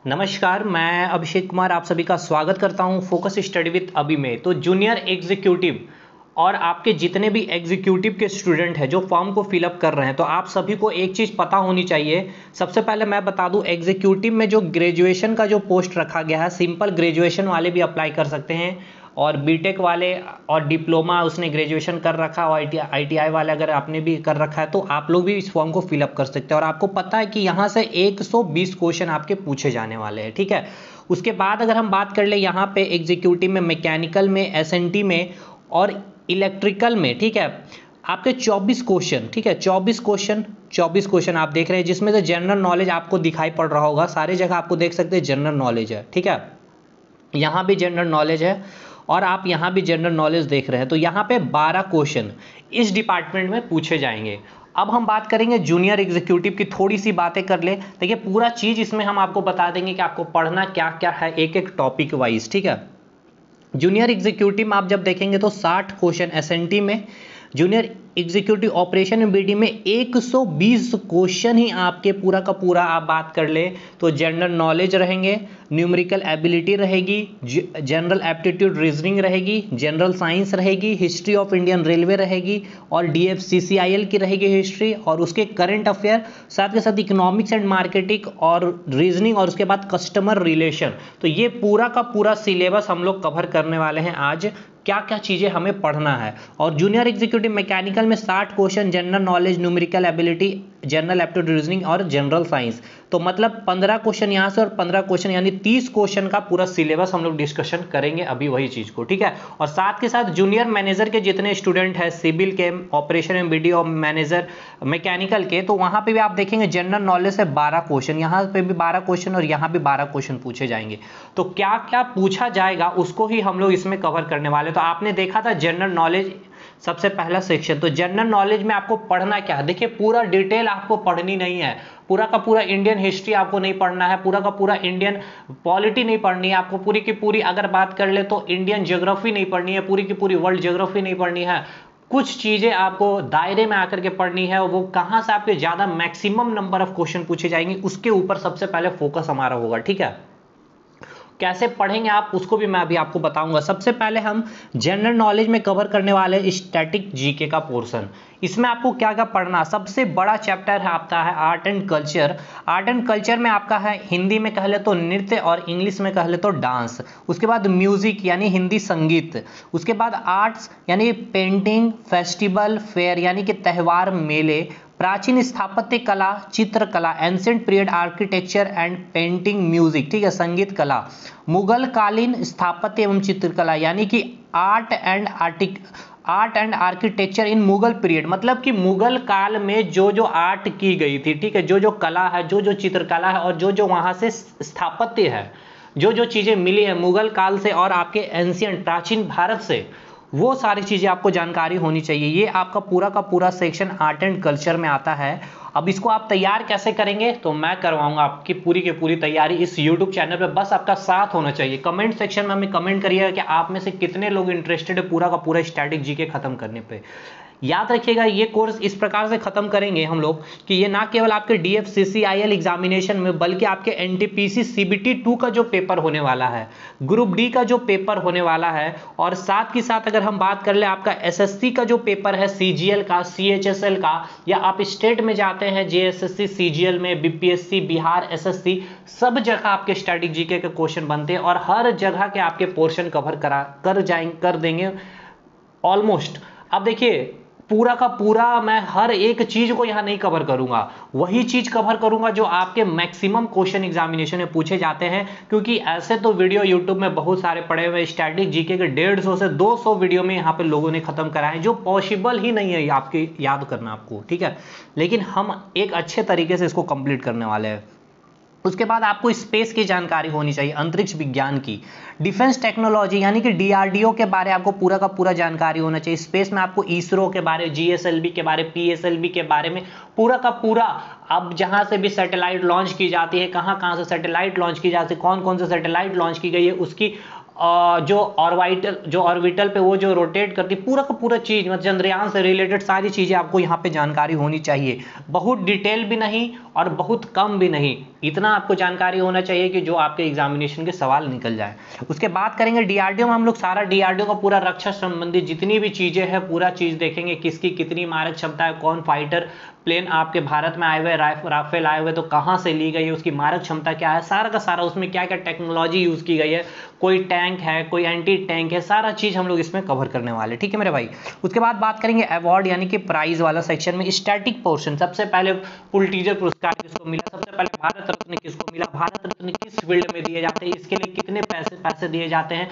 नमस्कार, मैं अभिषेक कुमार आप सभी का स्वागत करता हूं फोकस स्टडी विद अभी में। तो जूनियर एग्जीक्यूटिव और आपके जितने भी एग्जीक्यूटिव के स्टूडेंट हैं जो फॉर्म को फिलअप कर रहे हैं, तो आप सभी को एक चीज़ पता होनी चाहिए। सबसे पहले मैं बता दूं, एग्जीक्यूटिव में जो ग्रेजुएशन का जो पोस्ट रखा गया है, सिंपल ग्रेजुएशन वाले भी अप्लाई कर सकते हैं और बीटेक वाले और डिप्लोमा उसने ग्रेजुएशन कर रखा और आईटीआई वाले अगर आपने भी कर रखा है तो आप लोग भी इस फॉर्म को फिलअप कर सकते हैं। और आपको पता है कि यहाँ से 120 क्वेश्चन आपके पूछे जाने वाले हैं, ठीक है। उसके बाद अगर हम बात कर ले यहाँ पे एग्जीक्यूटिव में, मैकेनिकल में, एसएनटी में और इलेक्ट्रिकल में, ठीक है, आपके 24 क्वेश्चन, ठीक है, 24 क्वेश्चन आप देख रहे हैं, जिसमें से जनरल नॉलेज आपको दिखाई पड़ रहा होगा। सारी जगह आपको देख सकते हैं जनरल नॉलेज है, ठीक है, यहाँ भी जनरल नॉलेज है और आप यहाँ भी जनरल नॉलेज देख रहे हैं। तो यहाँ पे 12 क्वेश्चन इस डिपार्टमेंट में पूछे जाएंगे। अब हम बात करेंगे जूनियर एग्जीक्यूटिव की, थोड़ी सी बातें कर ले। देखिए, पूरा चीज़ इसमें हम आपको बता देंगे कि आपको पढ़ना क्या क्या है, एक एक टॉपिक वाइज, ठीक है। जूनियर एग्जीक्यूटिव में आप जब देखेंगे तो 60 क्वेश्चन एसएनटी में, जूनियर एग्जीक्यूटिव ऑपरेशन में बीडी में 120 क्वेश्चन ही आपके पूरा का पूरा आप बात कर ले तो जनरल नॉलेज रहेंगे, न्यूमेरिकल एबिलिटी रहेगी, जनरल एप्टीट्यूड रीजनिंग रहेगी, जनरल साइंस रहेगी, हिस्ट्री ऑफ इंडियन रेलवे रहेगी और डीएफसीसीआईएल की रहेगी हिस्ट्री, और उसके करंट अफेयर, साथ के साथ इकोनॉमिक्स एंड मार्केटिंग और रीजनिंग, और उसके बाद कस्टमर रिलेशन। तो ये पूरा का पूरा सिलेबस हम लोग कवर करने वाले हैं आज, क्या क्या चीज़ें हमें पढ़ना है। और जूनियर एग्जीक्यूटिव मैकेनिकल में 60 question general knowledge, numerical ability, general aptitude reasoning और जनरल साइंस। तो मतलब 15 क्वेश्चन यहाँ से और 15 क्वेश्चन, यानी 30 क्वेश्चन का पूरा सिलेबस हम लोग डिस्कशन करेंगे अभी वही चीज़ को, ठीक है। और साथ के साथ जूनियर मैनेजर के जितने स्टूडेंट हैं, सिविल के, ऑपरेशन एंड बीडी और मैनेजर मैकेनिकल के, तो वहाँ पे भी आप देखेंगे जनरल नॉलेज से 12 क्वेश्चन, यहाँ पे भी 12 क्वेश्चन और यहाँ भी 12 क्वेश्चन पूछे जाएंगे। तो क्या क्या पूछा जाएगा उसको ही हम लोग इसमें कवर करने वाले। तो आपने देखा था जनरल नॉलेज सबसे पहला सेक्शन। तो जनरल नॉलेज में आपको पढ़ना क्या है, देखिए पूरा डिटेल आपको पढ़नी नहीं है, पूरा का पूरा इंडियन हिस्ट्री आपको नहीं पढ़ना है, पूरा का पूरा इंडियन पॉलिटी नहीं पढ़नी है आपको, पूरी की पूरी अगर बात कर ले तो इंडियन ज्योग्राफी नहीं पढ़नी है, पूरी की पूरी वर्ल्ड ज्योग्राफी नहीं पढ़नी है। कुछ चीजें आपको दायरे में आकर के पढ़नी है, वो कहां से आपके ज्यादा मैक्सिमम नंबर ऑफ क्वेश्चन पूछे जाएंगे उसके ऊपर सबसे पहले फोकस हमारा होगा, ठीक है। कैसे पढ़ेंगे आप उसको भी मैं अभी आपको बताऊंगा। सबसे पहले हम जनरल नॉलेज में कवर करने वाले स्टैटिक जीके का पोर्शन। इसमें आपको क्या क्या पढ़ना, सबसे बड़ा चैप्टर है आपका है art and culture. Art and culture में आपका है हिंदी में कह ले तो नृत्य और इंग्लिश में कह ले तो डांस। उसके बाद म्यूजिक यानी हिंदी संगीत। उसके बाद आर्ट्स यानी पेंटिंग, फेस्टिवल, फेयर यानी कि त्यौहार, मेले, प्राचीन स्थापत्य कला, चित्रकला, ancient period architecture and painting, music, ठीक है, संगीत कला, मुगल कालीन स्थापत्य एवं चित्रकला यानी कि art and architecture in Mughal period, मतलब कि मुगल काल में जो जो आर्ट की गई थी, ठीक है, जो जो कला है, जो जो चित्रकला है और जो जो वहां से स्थापत्य है, जो जो चीजें मिली है मुगल काल से और आपके एंशिएंट प्राचीन भारत से, वो सारी चीज़ें आपको जानकारी होनी चाहिए। ये आपका पूरा का पूरा सेक्शन आर्ट एंड कल्चर में आता है। अब इसको आप तैयार कैसे करेंगे, तो मैं करवाऊंगा आपकी पूरी की पूरी तैयारी इस YouTube चैनल पे, बस आपका साथ होना चाहिए। कमेंट सेक्शन में हमें कमेंट करिएगा कि आप में से कितने लोग इंटरेस्टेड है पूरा का पूरा स्टैटिक जीके खत्म करने पे। याद रखिएगा, ये कोर्स इस प्रकार से खत्म करेंगे हम लोग कि ये ना केवल आपके डीएफसीसीआईएल एग्जामिनेशन में, बल्कि आपके एनटीपीसी सीबीटी 2 का जो पेपर होने वाला है, ग्रुप डी का जो पेपर होने वाला है, और साथ ही साथ अगर हम बात कर ले आपका एसएससी का जो पेपर है, सीजीएल का, सीएचएसएल का, या आप स्टेट में जाते हैं जेएसएससी सीजीएल में, बीपीएससी, बिहार एसएससी, सब जगह आपके स्टैटिक जीके के क्वेश्चन बनते हैं और हर जगह के आपके पोर्शन कवर कर देंगे ऑलमोस्ट। अब देखिए, पूरा का पूरा मैं हर एक चीज को यहां नहीं कवर करूंगा, वही चीज कवर करूंगा जो आपके मैक्सिमम क्वेश्चन एग्जामिनेशन में पूछे जाते हैं, क्योंकि ऐसे तो वीडियो यूट्यूब में बहुत सारे पड़े हुए स्टैटिक जीके के 150 से 200 वीडियो में यहाँ पे लोगों ने खत्म कराए, जो पॉसिबल ही नहीं है आपके याद करना आपको, ठीक है। लेकिन हम एक अच्छे तरीके से इसको कंप्लीट करने वाले हैं। उसके बाद आपको स्पेस की जानकारी होनी चाहिए, अंतरिक्ष विज्ञान की, डिफेंस टेक्नोलॉजी यानी कि डीआरडीओ के बारे आपको पूरा का पूरा जानकारी होना चाहिए। स्पेस में आपको इसरो के बारे, जीएसएलवी के बारे, पीएसएलवी के बारे में पूरा का पूरा, अब जहां से भी सैटेलाइट लॉन्च की जाती है, कहां कहां से सैटेलाइट लॉन्च की जाती है, कौन कौन से सैटेलाइट लॉन्च की गई है, उसकी जो ऑर्बिटल पे वो जो रोटेट करती, पूरा का पूरा चीज, मतलब चंद्रयान से रिलेटेड सारी चीजें आपको यहाँ पे जानकारी होनी चाहिए। बहुत डिटेल भी नहीं और बहुत कम भी नहीं, इतना आपको जानकारी होना चाहिए कि जो आपके एग्जामिनेशन के सवाल निकल जाए। उसके बाद करेंगे डीआरडीओ में हम लोग सारा डीआरडीओ का पूरा रक्षा संबंधी जितनी भी चीजें हैं पूरा चीज देखेंगे, किसकी कितनी मारक क्षमता है, कौन फाइटर प्लेन आपके भारत में आए हुए, राफेल आए हुए तो कहाँ से ली गई है, उसकी मारक क्षमता क्या है, सारा का सारा उसमें क्या क्या टेक्नोलॉजी यूज की गई है, कोई टैंक है, कोई एंटी टैंक है, सारा चीज हम लोग इसमें कवर करने वाले, ठीक है मेरे भाई। उसके बाद बात करेंगे अवार्ड यानी कि प्राइज वाला सेक्शन में। स्टैटिक पोर्शन, सबसे पहले पुलिट्जर पुरस्कार किसको मिला, सबसे पहले भारत रत्न किसको मिला, भारत रत्न किस फील्ड में दिए जाते हैं, इसके लिए कितने पैसे दिए जाते हैं,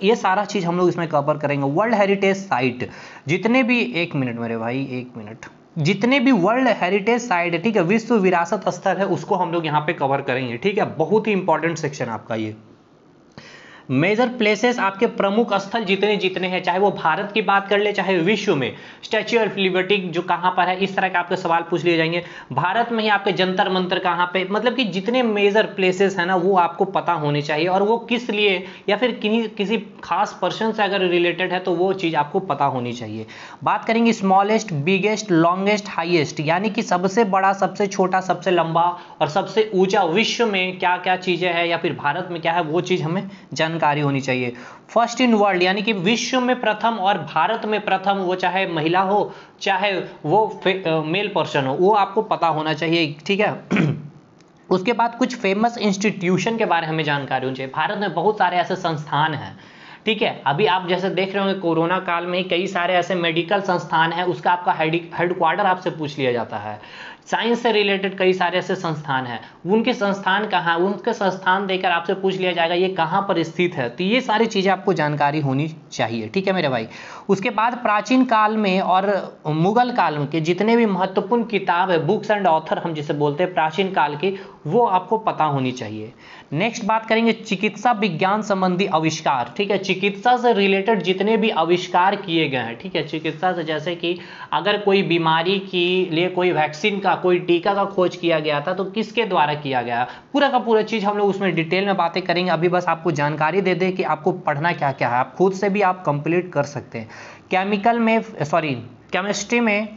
ये सारा चीज हम लोग इसमें कवर करेंगे। वर्ल्ड हेरिटेज साइट, जितने भी, एक मिनट मेरे भाई, एक मिनट, जितने भी वर्ल्ड हेरिटेज साइट है, ठीक है, विश्व विरासत स्थल है, उसको हम लोग यहाँ पे कवर करेंगे, ठीक है। बहुत ही इंपॉर्टेंट सेक्शन आपका ये। मेजर प्लेसेस, आपके प्रमुख स्थल जितने जितने हैं, चाहे वो भारत की बात कर ले चाहे विश्व में, स्टैच्यू ऑफ लिबर्टी जो कहाँ पर है, इस तरह के आपके सवाल पूछ लिए जाएंगे। भारत में ही आपके जंतर मंतर कहाँ पे, मतलब कि जितने मेजर प्लेसेस हैं ना वो आपको पता होने चाहिए, और वो किस लिए या फिर किसी खास पर्सन से अगर रिलेटेड है तो वो चीज़ आपको पता होनी चाहिए। बात करेंगे स्मॉलेस्ट, बिगेस्ट, लॉन्गेस्ट, हाइएस्ट, यानी कि सबसे बड़ा, सबसे छोटा, सबसे लंबा और सबसे ऊंचा विश्व में क्या क्या चीज़ें हैं या फिर भारत में क्या है, वो चीज़ हमें जानकारी होनी चाहिए। फर्स्ट इन वर्ल्ड, यानी कि विश्व में प्रथम और भारत में प्रथम, वो चाहे महिला हो चाहे वो मेल पर्सन हो, वो आपको पता होना चाहिए, ठीक है। उसके बाद कुछ फेमस इंस्टीट्यूशन के बारे में हमें जानकारी होनी चाहिए। भारत में बहुत सारे ऐसे संस्थान हैं, ठीक है। अभी आप जैसे देख रहे होंगे कोरोना काल में कई सारे ऐसे मेडिकल संस्थान हैं, उसका आपका हेडक्वार्टर आपसे पूछ लिया जाता है। साइंस से रिलेटेड कई सारे ऐसे संस्थान हैं, उनके संस्थान कहाँ, उनके संस्थान देकर आपसे पूछ लिया जाएगा ये कहाँ पर स्थित है, तो ये सारी चीज़ें आपको जानकारी होनी चाहिए, ठीक है मेरे भाई। उसके बाद प्राचीन काल में और मुगल काल में के जितने भी महत्वपूर्ण किताब है, बुक्स एंड ऑथर हम जिसे बोलते हैं प्राचीन काल की, वो आपको पता होनी चाहिए। नेक्स्ट बात करेंगे चिकित्सा विज्ञान संबंधी आविष्कार, ठीक है। चिकित्सा से रिलेटेड जितने भी आविष्कार किए गए हैं, ठीक है, चिकित्सा से, जैसे कि अगर कोई बीमारी के लिए कोई वैक्सीन का, कोई टीका का खोज किया गया था तो किसके द्वारा किया गया, पूरा का पूरा चीज हम लोग उसमें डिटेल में बातें करेंगे। अभी बस आपको जानकारी दे दे कि आपको पढ़ना क्या क्या है, आप खुद से भी आप कंप्लीट कर सकते हैं। केमिस्ट्री में,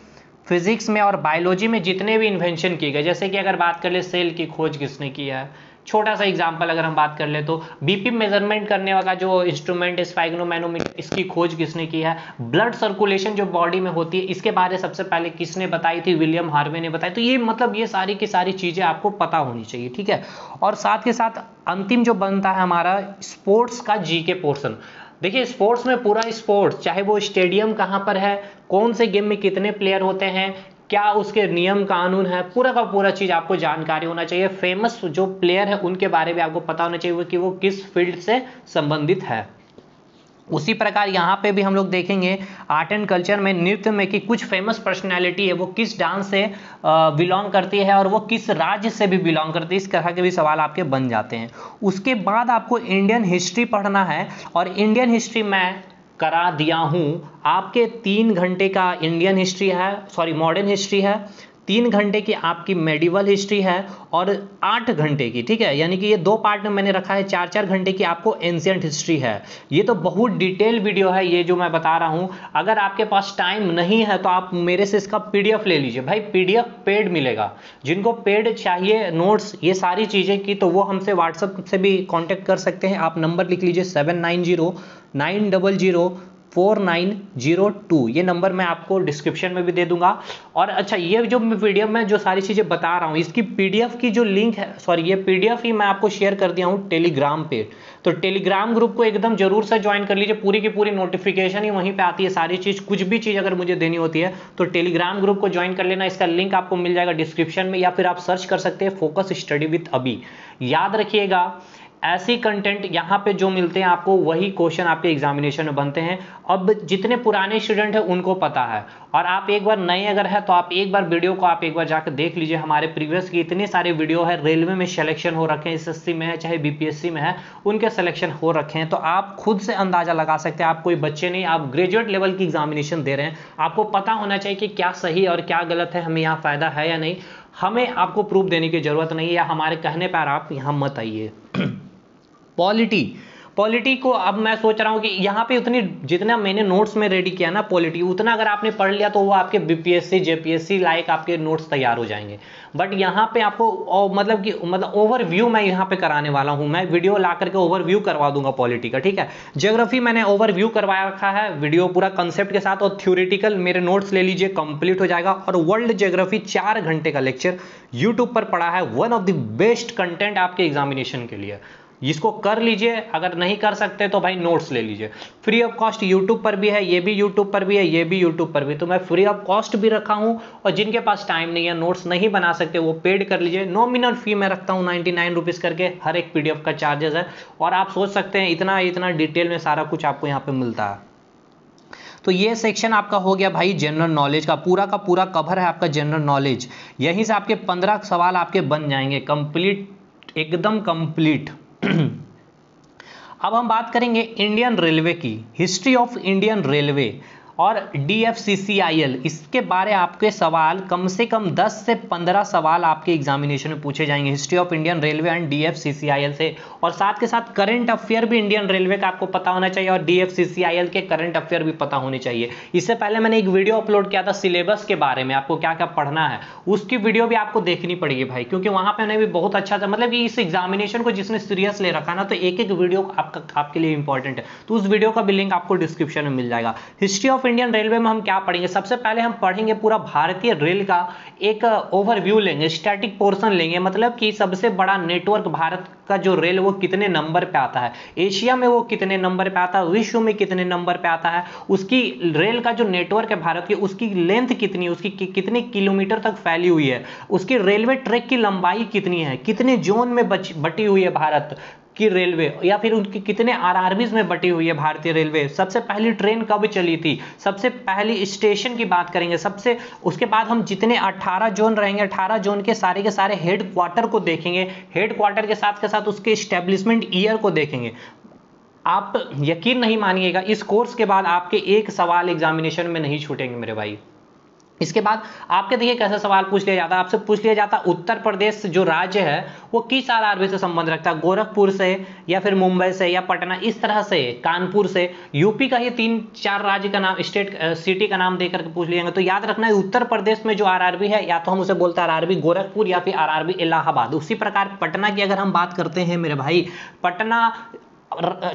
फिजिक्स में और बायोलॉजी में जितने भी इन्वेंशन किए गए, जैसे कि अगर बात कर ले सेल की खोज किसने किया है, छोटा सा एग्जांपल अगर हम बात कर ले तो बीपी मेजरमेंट करने वाला जो इंस्ट्रूमेंट है स्फेग्नोमैनोमीटर, इसकी खोज किसने की है। ब्लड सर्कुलेशन जो बॉडी में होती है, इसके बारे में सबसे पहले किसने बताई थी, विलियम हार्वे ने बताई। तो ये मतलब ये सारी की सारी चीजें आपको पता होनी चाहिए, ठीक है। और साथ के साथ अंतिम जो बनता है हमारा स्पोर्ट्स का जीके पोर्शन। देखिए स्पोर्ट्स में पूरा स्पोर्ट्स, चाहे वो स्टेडियम कहाँ पर है, कौन से गेम में कितने प्लेयर होते हैं, क्या उसके नियम कानून है, पूरा का पूरा चीज आपको जानकारी होना चाहिए। फेमस जो प्लेयर है उनके बारे में आपको पता होना चाहिए कि वो किस फील्ड से संबंधित है। उसी प्रकार यहाँ पे भी हम लोग देखेंगे आर्ट एंड कल्चर में, नृत्य में, कि कुछ फेमस पर्सनैलिटी है वो किस डांस से बिलोंग करती है और वो किस राज्य से भी बिलोंग करती है, इस तरह के भी सवाल आपके बन जाते हैं। उसके बाद आपको इंडियन हिस्ट्री पढ़ना है, और इंडियन हिस्ट्री मैं करा दिया हूं आपके 3 घंटे का इंडियन हिस्ट्री है, मॉडर्न हिस्ट्री है, 3 घंटे की आपकी मेडिवल हिस्ट्री है, और 8 घंटे की, ठीक है, यानी कि ये 2 पार्ट में मैंने रखा है, 4-4 घंटे की आपको एंशिएंट हिस्ट्री है। ये तो बहुत डिटेल वीडियो है ये जो मैं बता रहा हूं। अगर आपके पास टाइम नहीं है तो आप मेरे से इसका पीडीएफ ले लीजिए भाई, पीडीएफ पेड मिलेगा। जिनको पेड चाहिए नोट्स ये सारी चीजें की, तो वो हमसे व्हाट्सएप से भी कॉन्टेक्ट कर सकते हैं। आप नंबर लिख लीजिए 7909004902, ये नंबर मैं आपको डिस्क्रिप्शन में भी दे दूंगा। और अच्छा, ये जो वीडियो में जो सारी चीजें बता रहा हूँ इसकी पीडीएफ की जो लिंक है, ये पीडीएफ ही मैं आपको शेयर कर दिया हूँ टेलीग्राम पे। तो टेलीग्राम ग्रुप को एकदम जरूर से ज्वाइन कर लीजिए, पूरी की पूरी नोटिफिकेशन ही वहीं पे आती है, सारी चीज, कुछ भी चीज अगर मुझे देनी होती है तो टेलीग्राम ग्रुप को ज्वाइन कर लेना। इसका लिंक आपको मिल जाएगा डिस्क्रिप्शन में, या फिर आप सर्च कर सकते हैं फोकस स्टडी विद अभी। याद रखिएगा ऐसी कंटेंट यहाँ पे जो मिलते हैं आपको, वही क्वेश्चन आपके एग्जामिनेशन में बनते हैं। अब जितने पुराने स्टूडेंट हैं उनको पता है, और आप एक बार नए अगर है तो आप एक बार वीडियो को आप एक बार जाकर देख लीजिए। हमारे प्रीवियस की इतने सारे वीडियो है, रेलवे में सिलेक्शन हो रखे हैं, एसएससी में है चाहे बीपीएससी में है, उनके सिलेक्शन हो रखे हैं। तो आप खुद से अंदाजा लगा सकते हैं, आप कोई बच्चे नहीं, आप ग्रेजुएट लेवल की एग्जामिनेशन दे रहे हैं, आपको पता होना चाहिए कि क्या सही और क्या गलत है, हमें यहाँ फायदा है या नहीं। हमें आपको प्रूफ देने की जरूरत नहीं है, या हमारे कहने पर आप यहाँ मत आइए। पॉलिटी को अब मैं सोच रहा हूँ कि यहाँ पे उतनी जितना मैंने नोट्स में रेडी किया ना पॉलिटी, उतना अगर आपने पढ़ लिया तो वो आपके बीपीएससी जेपीएससी लाइक आपके नोट्स तैयार हो जाएंगे। बट यहाँ पे आपको मतलब ओवरव्यू मैं यहाँ पे कराने वाला हूँ, मैं वीडियो ला करके ओवरव्यू करवा दूंगा पॉलिटी का, ठीक है। ज्योग्राफी मैंने ओवरव्यू करवा रखा है वीडियो पूरा कंसेप्ट के साथ, और थ्योरेटिकल मेरे नोट्स ले लीजिए, कंप्लीट हो जाएगा। और वर्ल्ड ज्योग्राफी 4 घंटे का लेक्चर यूट्यूब पर पड़ा है, one of the best content आपके एग्जामिनेशन के लिए, इसको कर लीजिए। अगर नहीं कर सकते तो भाई नोट्स ले लीजिए, फ्री ऑफ कॉस्ट यूट्यूब पर भी है, ये भी यूट्यूब पर भी है, ये भी यूट्यूब पर भी, तो मैं फ्री ऑफ कॉस्ट भी रखा हूं। और जिनके पास टाइम नहीं है, नोट्स नहीं बना सकते, वो पेड कर लीजिए। नॉमिनल फी मैं रखता हूं 99 रुपीज़ करके, हर एक पीडीएफ का चार्जेस है। और आप सोच सकते हैं इतना इतना डिटेल में सारा कुछ आपको यहाँ पे मिलता है। तो ये सेक्शन आपका हो गया भाई जनरल नॉलेज का पूरा कवर है आपका जनरल नॉलेज। यहीं से आपके 15 सवाल आपके बन जाएंगे कंप्लीट, एकदम कंप्लीट। अब हम बात करेंगे इंडियन रेलवे की, हिस्ट्री ऑफ इंडियन रेलवे और DFCCIL, इसके बारे आपके सवाल कम से कम 10 से 15 सवाल आपके एग्जामिनेशन में पूछे जाएंगे, history of Indian railway and DFCCIL से। और साथ के साथ करंट अफेयर भी इंडियन रेलवे का आपको पता होना चाहिए, और DFCCIL के करंट अफेयर भी पता होने चाहिए। इससे पहले मैंने एक वीडियो अपलोड किया था सिलेबस के बारे में, आपको क्या क्या पढ़ना है, उसकी वीडियो भी आपको देखनी पड़ेगी भाई, क्योंकि वहां पर मैंने भी बहुत अच्छा था, मतलब कि इस एग्जामिनेशन को जिसने सीरियस ले रखा ना, तो एक एक वीडियो आपके लिए इंपॉर्टेंट है, तो उस वीडियो का भी लिंक आपको डिस्क्रिप्शन में मिल जाएगा। हिस्ट्री ऑफ इंडियन रेलवे में हम क्या पढ़ेंगे, सबसे पहले हम पढ़ेंगे पूरा भारतीय रेल का एक ओवरव्यू लेंगे, स्टैटिक पोर्शन लेंगे, मतलब कि सबसे बड़ा नेटवर्क भारत का जो रेल वो कितने नंबर पे आता है, एशिया में वो कितने नंबर पे आता है, विश्व में कितने नंबर पे आता है, उसकी रेल का जो नेटवर्क है भारत की, उसकी लेंथ कितनी है, उसकी कितने किलोमीटर तक फैली हुई है, उसकी रेलवे ट्रैक की लंबाई कितनी है, कितने जोन में बटी हुई है भारत की रेलवे, या फिर उनकी कितने आरआरबीज में बटी हुई है भारतीय रेलवे, सबसे पहली ट्रेन कब चली थी, सबसे पहली स्टेशन की बात करेंगे सबसे, उसके बाद हम जितने 18 जोन रहेंगे, 18 जोन के सारे हेड क्वार्टर को देखेंगे, हेड क्वार्टर के साथ उसके स्टैब्लिशमेंट ईयर को देखेंगे। आप यकीन नहीं मानिएगा, इस कोर्स के बाद आपके एक सवाल एग्जामिनेशन में नहीं छूटेंगे मेरे भाई। इसके बाद आपके देखिए कैसा सवाल पूछ लिया जाता है, आपसे पूछ लिया जाता है उत्तर प्रदेश जो राज्य है वो किस आरआरबी से संबंध रखता है, गोरखपुर से या फिर मुंबई से या पटना, इस तरह से कानपुर से, यूपी का ही 3-4 राज्य का नाम, स्टेट सिटी का नाम देकर के पूछ लिएंगे। तो याद रखना है उत्तर प्रदेश में जो आरआरबी है, या तो हम उसे बोलते हैं आरआरबी गोरखपुर या फिर आरआरबी इलाहाबाद। उसी प्रकार पटना की अगर हम बात करते हैं मेरे भाई, पटना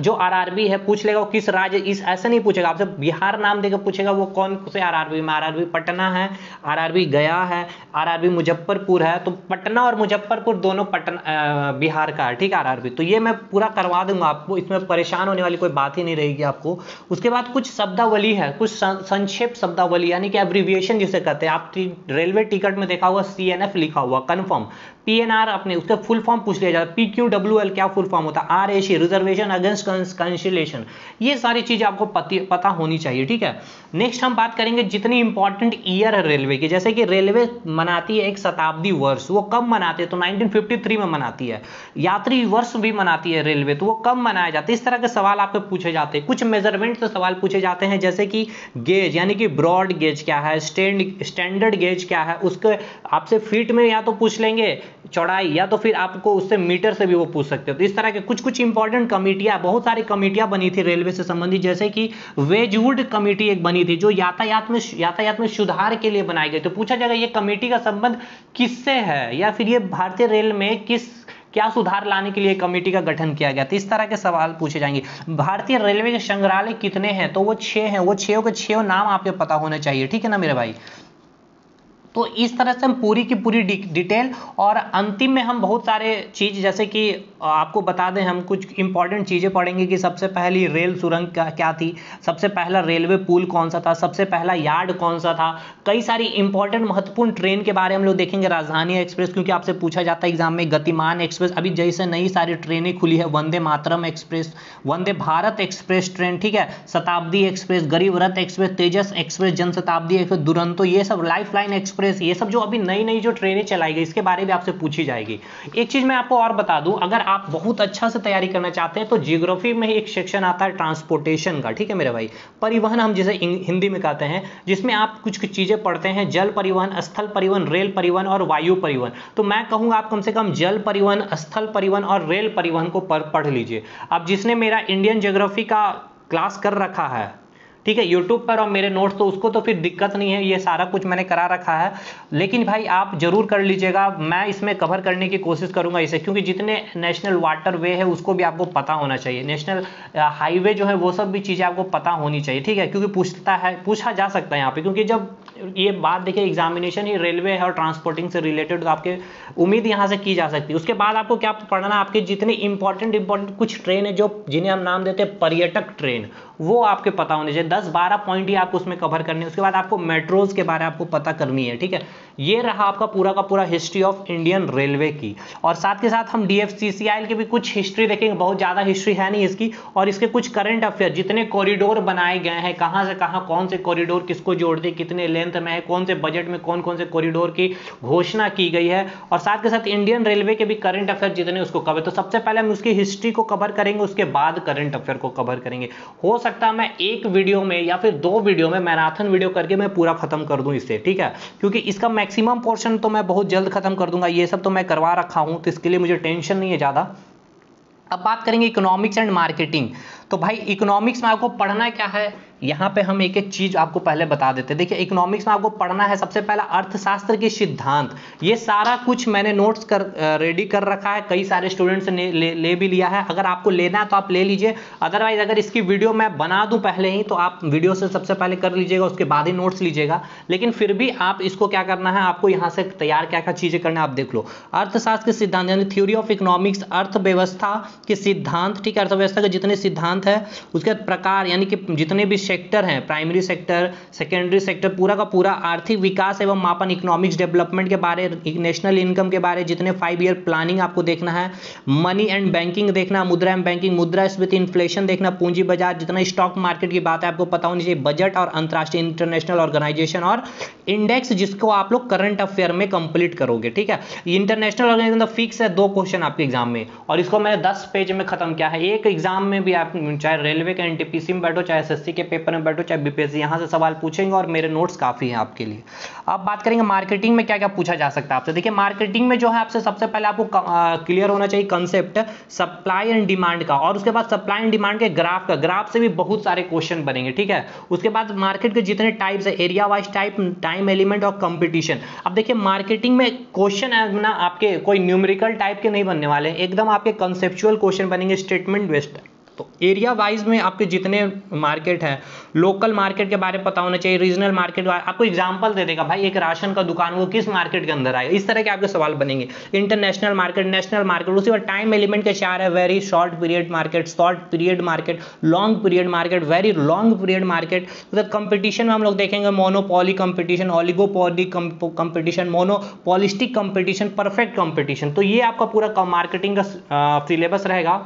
जो आरआरबी है पूछ लेगा वो किस राज्य, इस ऐसे नहीं पूछेगा आपसे, बिहार नाम देकर पूछेगा वो कौन से आरआरबी में, आरआरबी पटना है, आरआरबी गया है, आरआरबी मुजफ्फरपुर है, तो पटना और मुजफ्फरपुर दोनों पटना बिहार का है, ठीक है आरआरबी। तो ये मैं पूरा करवा दूंगा आपको, इसमें परेशान होने वाली कोई बात ही नहीं रहेगी आपको। उसके बाद कुछ शब्दावली है, कुछ संक्षेप शब्दावली, यानी कि एब्रीविएशन जिसे कहते हैं, आप रेलवे टिकट में देखा हुआ CNF लिखा हुआ कंफर्म, PNR अपने उसका फुल फॉर्म पूछ लिया जाता है, PQWL क्या फुल फॉर्म होता है, RAC रिजर्वेशन अगेंस्ट कैंसिलेशन, ये सारी चीजें आपको पता होनी चाहिए, ठीक है। नेक्स्ट हम बात करेंगे जितनी इंपॉर्टेंट ईयर है रेलवे की, जैसे कि रेलवे मनाती है एक शताब्दी वर्ष, वो कब मनाती है, तो 1953 में मनाती है। यात्री वर्ष भी मनाती है रेलवे, तो वो कब मनाया जाता है, इस तरह के सवाल आपको पूछे जाते हैं। कुछ मेजरमेंट से सवाल पूछे जाते हैं, जैसे कि गेज, यानी कि ब्रॉड गेज क्या है, स्टैंडर्ड गेज क्या है, उसके आपसे फीट में या तो पूछ लेंगे चौड़ाई, या तो फिर आपको उससे मीटर से भी वो पूछ सकते हो। तो इस तरह के कुछ इंपॉर्टेंट कमेटियां, बहुत सारी कमेटियां बनी थी रेलवे से संबंधित, जैसे कि वेजवुड कमेटी एक बनी थी जो यातायात में सुधार के लिए बनाई गई। तो पूछा जाएगा ये कमेटी का संबंध किससे है, या फिर ये भारतीय रेल में क्या सुधार लाने के लिए कमेटी का गठन किया गया था, इस तरह के सवाल पूछे जाएंगे। भारतीय रेलवे के संग्रहालय कितने हैं, तो वो 6 हैं, वो 6 के 6 नाम आपको पता होने चाहिए, ठीक है ना मेरे भाई। तो इस तरह से हम पूरी की पूरी डिटेल, और अंतिम में हम बहुत सारे चीज़, जैसे कि आपको बता दें, हम कुछ इंपॉर्टेंट चीज़ें पढ़ेंगे कि सबसे पहली रेल सुरंग क्या थी, सबसे पहला रेलवे पुल कौन सा था, सबसे पहला यार्ड कौन सा था, कई सारी इंपॉर्टेंट महत्वपूर्ण ट्रेन के बारे में हम लोग देखेंगे। राजधानी एक्सप्रेस, क्योंकि आपसे पूछा जाता है एग्जाम में, गतिमान एक्सप्रेस, अभी जैसे नई सारी ट्रेनें खुली है, Vande Mataram express, Vande Bharat express train, ठीक है, शताब्दी एक्सप्रेस, गरीब रथ एक्सप्रेस, तेजस एक्सप्रेस, जनशताब्दी एक्सप्रेस, दुरंतो, ये सब, लाइफ लाइन एक्सप्रेस, ये सब जो अभी नई जो ट्रेनें चलाई गई, इसके बारे में आपसे पूछी जाएगी। एक चीज मैं आपको और बता दूं, अगर आप बहुत अच्छा से तैयारी करना चाहते हैं तो जियोग्राफी में ही एक सेक्शन आता है ट्रांसपोर्टेशन का, ठीक है मेरे भाई, परिवहन हम जिसे हिंदी में कहते हैं, जिसमें आप कुछ कुछ चीज़ें पढ़ते हैं, जल परिवहन, स्थल परिवहन, रेल परिवहन और वायु परिवहन। तो मैं कहूँगा आप कम से कम जल परिवहन, स्थल परिवहन और रेल परिवहन को पढ़ लीजिए। अब जिसने मेरा इंडियन ज्योग्राफी का क्लास कर रखा है, ठीक है, यूट्यूब पर और मेरे नोट्स, तो उसको तो फिर दिक्कत नहीं है, ये सारा कुछ मैंने करा रखा है। लेकिन भाई आप जरूर कर लीजिएगा, मैं इसमें कवर करने की कोशिश करूंगा इसे, क्योंकि जितने नेशनल वाटर वे है उसको भी आपको पता होना चाहिए, नेशनल हाईवे जो है वो सब भी चीज़ें आपको पता होनी चाहिए, ठीक है, क्योंकि पूछा जा सकता है यहाँ पे, क्योंकि जब ये बात देखिए एग्जामिनेशन ही रेलवे है और ट्रांसपोर्टिंग से रिलेटेड, तो आपके उम्मीद यहाँ से की जा सकती है। उसके बाद आपको क्या पढ़ना, आपके जितने इंपॉर्टेंट कुछ ट्रेन है जो जिन्हें हम नाम देते हैं पर्यटक ट्रेन, वो आपके पता होने चाहिए, 10-12 पॉइंट ही आपको उसमें कवर करने हैं। उसके बाद आपको मेट्रोज के बारे में आपको पता करनी है, ठीक है। ये रहा आपका पूरा का पूरा हिस्ट्री ऑफ इंडियन रेलवे की, और साथ के साथ हम DFCCIL की भी कुछ हिस्ट्री देखेंगे, बहुत ज़्यादा हिस्ट्री है नहीं इसकी, और इसके कुछ करंट अफेयर, जितने कॉरिडोर बनाए गए हैं, कहाँ से कहाँ कौन से कॉरिडोर किसको जोड़ते, कितने लेंथ में है, कौन से बजट में कौन कौन से कॉरिडोर की घोषणा की गई है, और साथ के साथ इंडियन रेलवे के भी करंट अफेयर जितने उसको कवर। तो सबसे पहले हम उसकी हिस्ट्री को कवर करेंगे, उसके बाद करंट अफेयर को कवर करेंगे। हो सकता है मैं एक वीडियो में या फिर 2 वीडियो में मैराथन वीडियो करके मैं पूरा खत्म कर दूं इसे, ठीक है, क्योंकि इसका मैक्सिमम पोर्शन तो मैं बहुत जल्द खत्म कर दूंगा, ये सब तो मैं करवा रखा हूं, तो इसके लिए मुझे टेंशन नहीं है ज़्यादा। अब बात करेंगे इकोनॉमिक्स एंड मार्केटिंग। तो भाई इकोनॉमिक्स में आपको पढ़ना क्या है, यहाँ पे हम एक एक चीज आपको पहले बता देते हैं। देखिए इकोनॉमिक्स में आपको पढ़ना है सबसे पहला अर्थशास्त्र के सिद्धांत, ये सारा कुछ मैंने नोट्स रेडी कर रखा है, कई सारे स्टूडेंट्स ने ले भी लिया है, अगर आपको लेना है तो आप ले लीजिए, अदरवाइज अगर इसकी वीडियो मैं बना दूं पहले ही तो आप वीडियो से सबसे पहले कर लीजिएगा, उसके बाद ही नोट्स लीजिएगा। लेकिन फिर भी आप इसको क्या करना है, आपको यहाँ से तैयार क्या क्या चीजें करना है आप देख लो। अर्थशास्त्र के सिद्धांत यानी थ्योरी ऑफ इकोनॉमिक्स, अर्थव्यवस्था के सिद्धांत, ठीक है, अर्थव्यवस्था के जितने सिद्धांत है, उसके प्रकार यानी कि जितने भी सेक्टर हैं, प्राइमरी सेक्टर, सेकेंडरी सेक्टर, पूरा का पूरा आर्थिक विकास एवं मापन, इकोनॉमिक्स डेवलपमेंट के बारे, नेशनल इनकम के बारे, जितने 5 ईयर प्लानिंग आपको देखना है, मनी एंड बैंकिंग देखना, मुद्रा एंड बैंकिंग, मुद्रास्फीति इन्फ्लेशन देखना, पूंजी बाजार, जितना स्टॉक मार्केट की बात है आपको पता होनी चाहिए, बजट और अंतरराष्ट्रीय इंटरनेशनल ऑर्गेनाइजेशन और इंडेक्स, जिसको आप लोग करंट अफेयर में कंप्लीट करोगे, ठीक है। इंटरनेशनल ऑर्गेनाइजेशन फिक्स है, 2 क्वेश्चन आपके एग्जाम में, और इसको मैंने 10 पेज में खत्म किया है। एक एग्जाम में भी आप चाहे रेलवे के NTPC में बैठो, चाहे SSC के पेपर में बैठो, चाहे BPSC, यहाँ से सवाल पूछेंगे और मेरे नोट्स काफी हैं आपके लिए। अब बात करेंगे मार्केटिंग में क्या क्या पूछा जा सकता है आपसे। देखिए मार्केटिंग में जो है आपसे सबसे पहले आपको क्लियर होना चाहिए कंसेप्ट सप्लाई एंड डिमांड का, और उसके बाद सप्लाई एंड डिमांड के ग्राफ का, ग्राफ से भी बहुत सारे क्वेश्चन बनेंगे, ठीक है। उसके बाद मार्केट के जितने टाइप्स है, area wise type, time element और कंपटीशन। अब देखिए मार्केटिंग में क्वेश्चन है ना आपके कोई न्यूमेरिकल टाइप के नहीं बनने वाले, एकदम आपके कंसेप्चुअल क्वेश्चन बनेंगे, स्टेटमेंट बेस्ड। तो एरिया वाइज में आपके जितने मार्केट है, लोकल मार्केट के बारे में पता होना चाहिए, रीजनल मार्केट, आपको एग्जांपल दे देगा भाई एक राशन का दुकान वो किस मार्केट के अंदर आएगा, इस तरह के आपके सवाल बनेंगे। इंटरनेशनल मार्केट, नेशनल मार्केट, उसी बाद टाइम एलिमेंट के 4 है, very short period market, short period market, long period market, very long period market. तो कंपटीशन में हम लोग देखेंगे monopoly competition, oligopoly competition, monopolistic competition, perfect competition. तो ये आपका पूरा मार्केटिंग का सिलेबस रहेगा।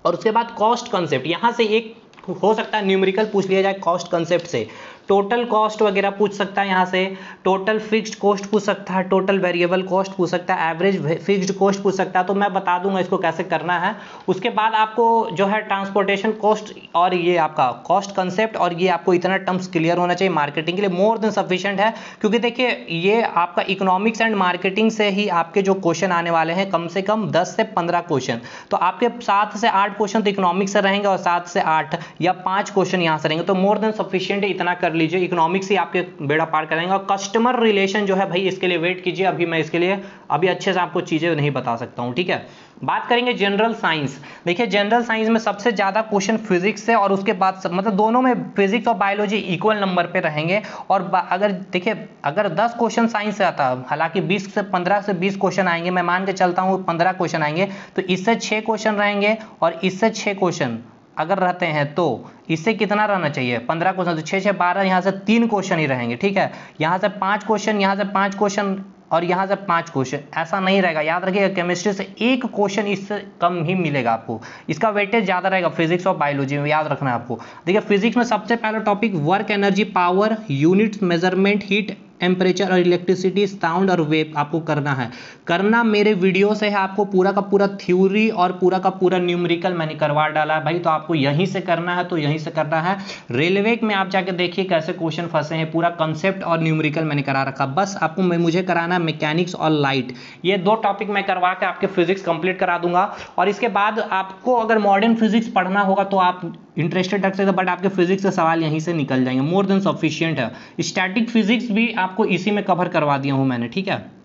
और उसके बाद कॉस्ट कंसेप्ट, यहाँ से एक हो सकता है न्यूमेरिकल पूछ लिया जाए कॉस्ट कंसेप्ट से, टोटल कॉस्ट वगैरह पूछ सकता है यहाँ से, टोटल फिक्स्ड कॉस्ट पूछ सकता है, टोटल वेरिएबल कॉस्ट पूछ सकता है, एवरेज फिक्स्ड कॉस्ट पूछ सकता है। तो मैं बता दूंगा इसको कैसे करना है। उसके बाद आपको जो है ट्रांसपोर्टेशन कॉस्ट और ये आपका कॉस्ट कंसेप्ट, और ये आपको इतना टर्म्स क्लियर होना चाहिए मार्केटिंग के लिए, मोर देन सफिशिएंट है। क्योंकि देखिए ये आपका इकोनॉमिक्स एंड मार्केटिंग से ही आपके जो क्वेश्चन आने वाले हैं, कम से कम 10 से 15 क्वेश्चन, तो आपके 7 से 8 क्वेश्चन तो इकोनॉमिक्स से रहेंगे, और 7 से 8 या 5 क्वेश्चन यहाँ से रहेंगे, तो मोर देन सफिशिएंट है, इतना कर लीजिए, इकोनॉमिक्स ही आपके बेड़ा पार करेंगे। और कस्टमर रिलेशन जो है भाई, इसके लिए वेट कीजिए, अभी मैं इसके लिए अभी अच्छे से आपको चीजें नहीं बता सकता हूं, ठीक है। बात करेंगे जनरल साइंस। देखिए जनरल साइंस में सबसे ज्यादा क्वेश्चन फिजिक्स से, और उसके बाद मतलब दोनों में फिजिक्स और बायोलॉजी इक्वल नंबर पे रहेंगे। और अगर देखिए अगर 10 क्वेश्चन साइंस से आता, हालांकि 15 से 20 क्वेश्चन आएंगे, मैं मान के चलता हूँ 15 क्वेश्चन आएंगे, तो इससे 6 क्वेश्चन रहेंगे, और इससे 6 क्वेश्चन अगर रहते हैं तो इससे कितना रहना चाहिए, 15 क्वेश्चन, तो 6 से 12, यहाँ से 3 क्वेश्चन ही रहेंगे, ठीक है। यहाँ से 5 क्वेश्चन, यहाँ से 5 क्वेश्चन, और यहाँ से 5 क्वेश्चन, ऐसा नहीं रहेगा। याद रखिएगा केमिस्ट्री से 1 क्वेश्चन इससे कम ही मिलेगा आपको, इसका वेटेज ज्यादा रहेगा फिजिक्स और बायोलॉजी में, याद रखना है आपको। देखिए फिजिक्स में सबसे पहला topic work energy power units measurement heat temperature और इलेक्ट्रिसिटी, साउंड और वेव आपको करना मेरे वीडियो से है। आपको पूरा का पूरा थ्योरी और पूरा का पूरा न्यूमेरिकल मैंने करवा डाला है भाई, तो आपको यहीं से करना है, तो यहीं से करना है। रेलवे में आप जाके देखिए कैसे क्वेश्चन फंसे हैं, पूरा कंसेप्ट और न्यूमेरिकल मैंने करा रखा। बस आपको मुझे कराना है मैकेनिक्स और लाइट, ये 2 टॉपिक मैं करवा के आपके फिजिक्स कंप्लीट करा दूंगा। और इसके बाद आपको अगर मॉडर्न फिजिक्स पढ़ना होगा तो आप इंटरेस्टेड रख सकते हैं, बट आपके फिजिक्स के सवाल यहीं से निकल जाएंगे, मोर देन सफिशिएंट है। स्टैटिक फिजिक्स भी आपको इसी में कवर करवा दिया हूं मैंने, ठीक है।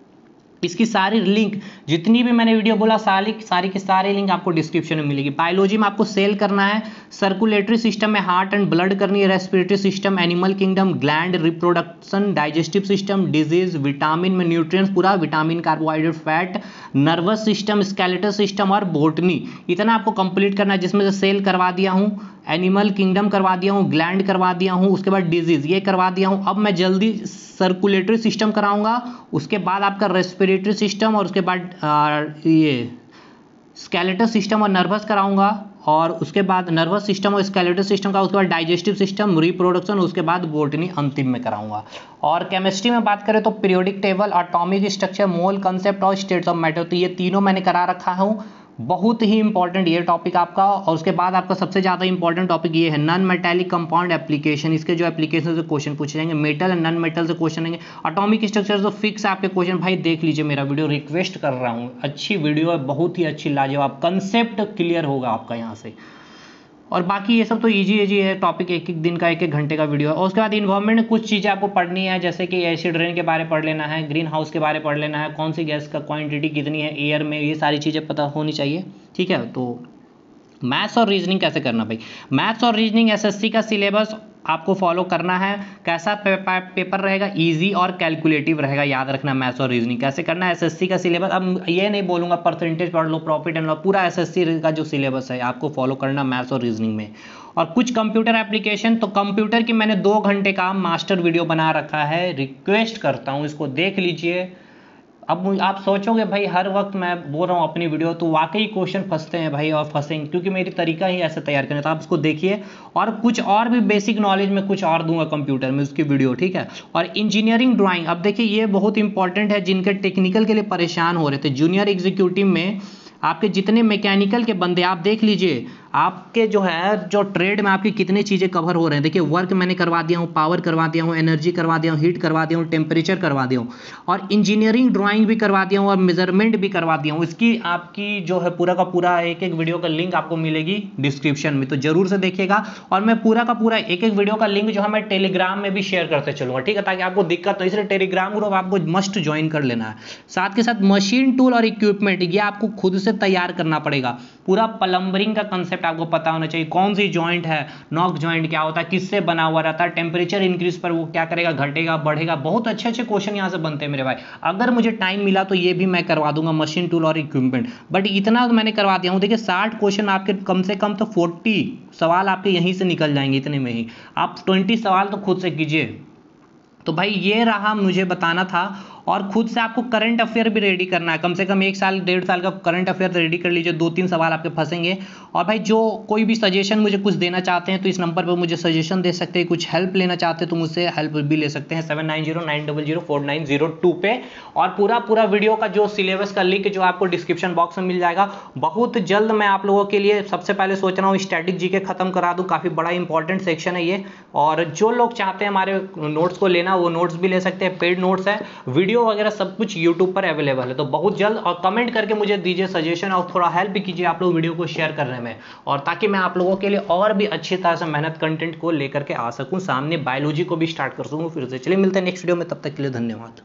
इसकी सारी लिंक, जितनी भी मैंने वीडियो बोला सारी की सारी लिंक आपको डिस्क्रिप्शन में मिलेगी। बायोलॉजी में आपको सेल करना है, सर्कुलेटरी सिस्टम में हार्ट एंड ब्लड करनी है, respiratory system, animal kingdom, gland, reproduction, digestive system, disease, vitamin में न्यूट्रिएंट्स पूरा, vitamin, carbohydrate, fat, nervous system, skeletal system और बॉटनी, इतना आपको कंप्लीट करना है, जिसमें से सेल करवा दिया हूं, एनिमल किंगडम करवा दिया हूं, ग्लैंड करवा दिया हूं, उसके बाद डिजीज ये करवा दिया हूं। अब मैं जल्दी सर्कुलेटरी सिस्टम कराऊंगा, उसके बाद आपका रेस्पिरेटरी सिस्टम, और उसके बाद ये स्केलेटल सिस्टम और नर्वस कराऊंगा, और उसके बाद नर्वस सिस्टम और स्केलेटल सिस्टम का, उसके बाद डाइजेस्टिव सिस्टम, रिप्रोडक्शन, उसके बाद बॉटनी अंतिम में कराऊंगा। और केमिस्ट्री में बात करें तो पीरियोडिक टेबल, एटॉमिक स्ट्रक्चर, मोल कंसेप्ट और स्टेट्स ऑफ मैटर, तो ये तीनों मैंने करा रखा हूं। बहुत ही इंपॉर्टेंट ये टॉपिक आपका। और उसके बाद आपका सबसे ज़्यादा इंपॉर्टेंट टॉपिक ये है नॉन मेटालिक कंपाउंड एप्लीकेशन, इसके जो एप्लीकेशन से क्वेश्चन पूछे जाएंगे, मेटल एंड नॉन मेटल से क्वेश्चन आएंगे, एटॉमिक स्ट्रक्चर तो फिक्स आपके क्वेश्चन। भाई देख लीजिए मेरा वीडियो, रिक्वेस्ट कर रहा हूँ, अच्छी वीडियो है, बहुत ही अच्छी, लाजवाब, कंसेप्ट क्लियर होगा आपका यहाँ से। और बाकी ये सब तो इजी है टॉपिक, एक एक दिन का 1-1 घंटे का वीडियो है। और उसके बाद इन्वायरमेंट में कुछ चीज़ें आपको पढ़नी है, जैसे कि एसिड रेन के बारे में पढ़ लेना है, ग्रीन हाउस के बारे में पढ़ लेना है, कौन सी गैस का क्वांटिटी कितनी है एयर में, ये सारी चीज़ें पता होनी चाहिए, ठीक है। तो मैथ्स और रीजनिंग कैसे करना भाई, मैथ्स और रीजनिंग एसएससी का सिलेबस आपको फॉलो करना है। कैसा पेपर रहेगा, इजी और कैलकुलेटिव रहेगा, याद रखना। मैथ्स और रीजनिंग कैसे करना है, एसएससी का सिलेबस, अब ये नहीं बोलूंगा परसेंटेज पढ़ लो, प्रॉफिट एंड लॉस, पूरा एसएससी का जो सिलेबस है आपको फॉलो करना मैथ्स और रीजनिंग में। और कुछ कंप्यूटर एप्लीकेशन, तो कंप्यूटर की मैंने 2 घंटे का मास्टर वीडियो बना रखा है, रिक्वेस्ट करता हूँ इसको देख लीजिए। अब आप सोचोगे भाई हर वक्त मैं बोल रहा हूँ अपनी वीडियो, तो वाकई क्वेश्चन फंसते हैं भाई, और फंसेंगे क्योंकि मेरी तरीका ही ऐसे तैयार करना, तो आप उसको देखिए। और कुछ और भी बेसिक नॉलेज में कुछ और दूंगा कंप्यूटर में, उसकी वीडियो, ठीक है। और इंजीनियरिंग ड्राइंग, अब देखिए ये बहुत इंपॉर्टेंट है, जिनके टेक्निकल के लिए परेशान हो रहे थे, जूनियर एग्जीक्यूटिव में आपके जितने मैकेनिकल के बंदे, आप देख लीजिए आपके जो है, जो ट्रेड में आपकी कितनी चीज़ें कवर हो रहे हैं। देखिए वर्क मैंने करवा दिया हूँ, पावर करवा दिया हूँ, एनर्जी करवा दिया हूँ, हीट करवा दिया हूँ, टेम्परेचर करवा दिया हूँ, और इंजीनियरिंग ड्राइंग भी करवा दिया हूँ, और मेजरमेंट भी करवा दिया हूँ। इसकी आपकी जो है पूरा का पूरा एक एक वीडियो का लिंक आपको मिलेगी डिस्क्रिप्शन में, तो जरूर से देखिएगा। और मैं पूरा का पूरा एक एक वीडियो का लिंक जो है मैं टेलीग्राम में भी शेयर करते चलूँगा, ठीक है, ताकि आपको दिक्कत हो, इसलिए टेलीग्राम ग्रुप आपको मस्ट ज्वाइन कर लेना है। साथ के साथ मशीन टूल और इक्विपमेंट, ये आपको खुद से तैयार करना पड़ेगा। पूरा प्लम्बरिंग का कंसेप्ट आपको पता होना चाहिए, कौन सी जॉइंट है, नॉक जॉइंट क्या होता है, किससे बना हुआ रहता है, टेम्परेचर इंक्रीज पर वो क्या करेगा, घटेगा बढ़ेगा, बहुत अच्छे अच्छे क्वेश्चन यहाँ से बनते हैं मेरे भाई। अगर मुझे टाइम मिला तो ये भी मैं करवा दूंगा, मशीन टूल और इक्विपमेंट, बट इतना मैंने करवा दिया हूँ। देखिए 60 क्वेश्चन आपके, कम से कम तो 40 सवाल आपके यहीं से निकल जाएंगे, इतने में ही आप 20 सवाल तो खुद से कीजिए। तो भाई ये रहा, मुझे बताना था। और खुद से आपको करंट अफेयर भी रेडी करना है, कम से कम 1 साल 1.5 साल का करंट अफेयर रेडी कर लीजिए, 2-3 सवाल आपके फंसेंगे। और भाई जो कोई भी सजेशन मुझे कुछ देना चाहते हैं तो इस नंबर पर मुझे सजेशन दे सकते हैं, कुछ हेल्प लेना चाहते हैं तो मुझसे हेल्प भी ले सकते हैं 7909004902 पे। और पूरा वीडियो का जो सिलेबस का लिंक जो आपको डिस्क्रिप्शन बॉक्स में मिल जाएगा। बहुत जल्द मैं आप लोगों के लिए सबसे पहले सोच रहा हूँ स्टैटिक जीके खत्म करा दूँ, काफ़ी बड़ा इंपॉर्टेंट सेक्शन है ये। और जो लोग चाहते हैं हमारे नोट्स को लेना, वो नोट्स भी ले सकते हैं, पेड नोट्स है, वीडियो वगैरह सब कुछ यूट्यूब पर अवेलेबल है। तो बहुत जल्द, और कमेंट करके मुझे दीजिए सजेशन, और थोड़ा हेल्प भी कीजिए आप लोग वीडियो को शेयर करने में, और ताकि मैं आप लोगों के लिए और भी अच्छी तरह से मेहनत कंटेंट को लेकर के आ सकूं, सामने बायोलॉजी को भी स्टार्ट कर सकूं फिर से। चलिए मिलते हैं नेक्स्ट वीडियो में, तब तक के लिए धन्यवाद।